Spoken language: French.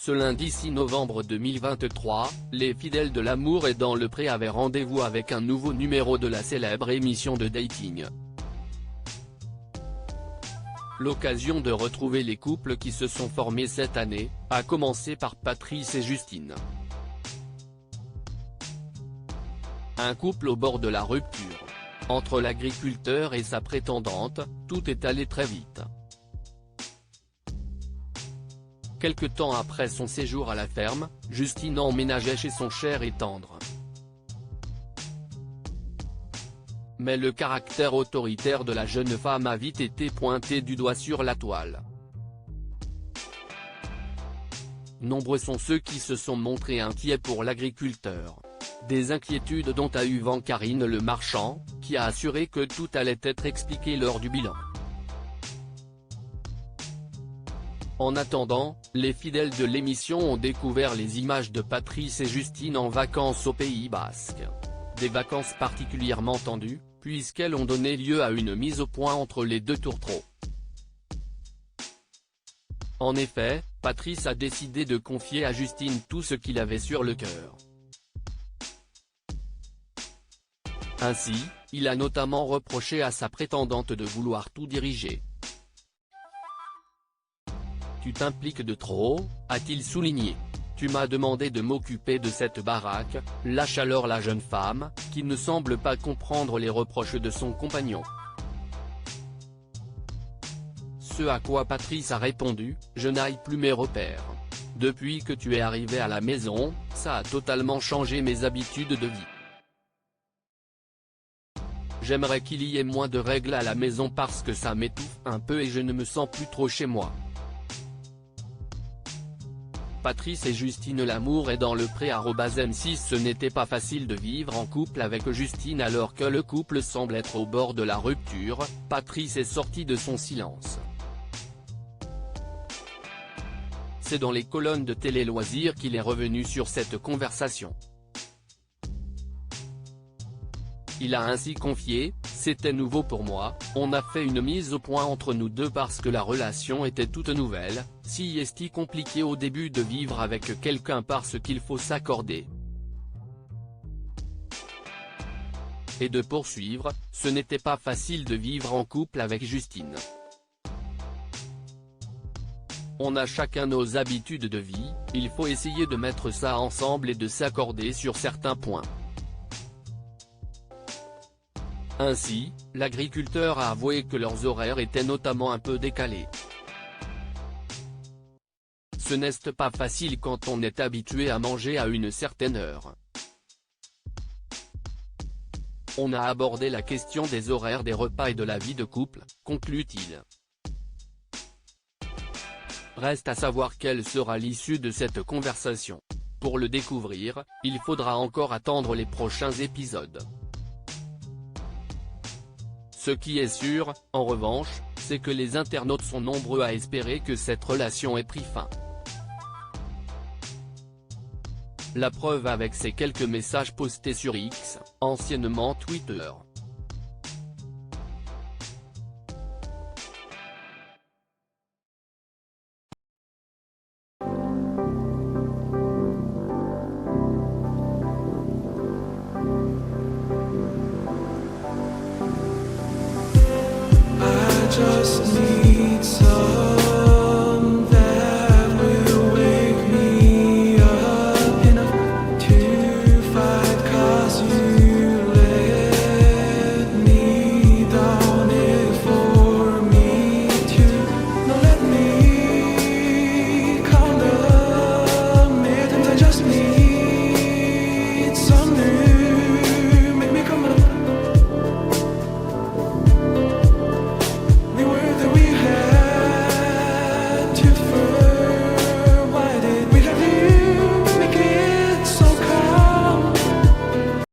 Ce lundi 6 novembre 2023, les fidèles de l'amour et dans le pré avaient rendez-vous avec un nouveau numéro de la célèbre émission de dating. L'occasion de retrouver les couples qui se sont formés cette année, à commencer par Patrice et Justine. Un couple au bord de la rupture. Entre l'agriculteur et sa prétendante, tout est allé très vite. Quelque temps après son séjour à la ferme, Justine emménageait chez son cher et tendre. Mais le caractère autoritaire de la jeune femme a vite été pointé du doigt sur la toile. Nombreux sont ceux qui se sont montrés inquiets pour l'agriculteur. Des inquiétudes dont a eu vent Karine Le Marchand, qui a assuré que tout allait être expliqué lors du bilan. En attendant, les fidèles de l'émission ont découvert les images de Patrice et Justine en vacances au Pays Basque. Des vacances particulièrement tendues, puisqu'elles ont donné lieu à une mise au point entre les deux tourtereaux. En effet, Patrice a décidé de confier à Justine tout ce qu'il avait sur le cœur. Ainsi, il a notamment reproché à sa prétendante de vouloir tout diriger. « Tu t'impliques de trop », a-t-il souligné. « Tu m'as demandé de m'occuper de cette baraque », lâche alors la jeune femme, qui ne semble pas comprendre les reproches de son compagnon. Ce à quoi Patrice a répondu, « Je n'aille plus mes repères. Depuis que tu es arrivé à la maison, ça a totalement changé mes habitudes de vie. J'aimerais qu'il y ait moins de règles à la maison parce que ça m'étouffe un peu et je ne me sens plus trop chez moi. » Patrice et Justine l'amour est dans le pré @M6. Ce n'était pas facile de vivre en couple avec Justine alors que le couple semble être au bord de la rupture. Patrice est sorti de son silence. C'est dans les colonnes de Télé Loisirs qu'il est revenu sur cette conversation. Il a ainsi confié « C'était nouveau pour moi, on a fait une mise au point entre nous deux parce que la relation était toute nouvelle, si est compliqué au début de vivre avec quelqu'un parce qu'il faut s'accorder. » Et de poursuivre, « Ce n'était pas facile de vivre en couple avec Justine. On a chacun nos habitudes de vie, il faut essayer de mettre ça ensemble et de s'accorder sur certains points. » Ainsi, l'agriculteur a avoué que leurs horaires étaient notamment un peu décalés. Ce n'est pas facile quand on est habitué à manger à une certaine heure. On a abordé la question des horaires des repas et de la vie de couple, conclut-il. Reste à savoir quelle sera l'issue de cette conversation. Pour le découvrir, il faudra encore attendre les prochains épisodes. Ce qui est sûr, en revanche, c'est que les internautes sont nombreux à espérer que cette relation ait pris fin. La preuve avec ces quelques messages postés sur X, anciennement Twitter. Just need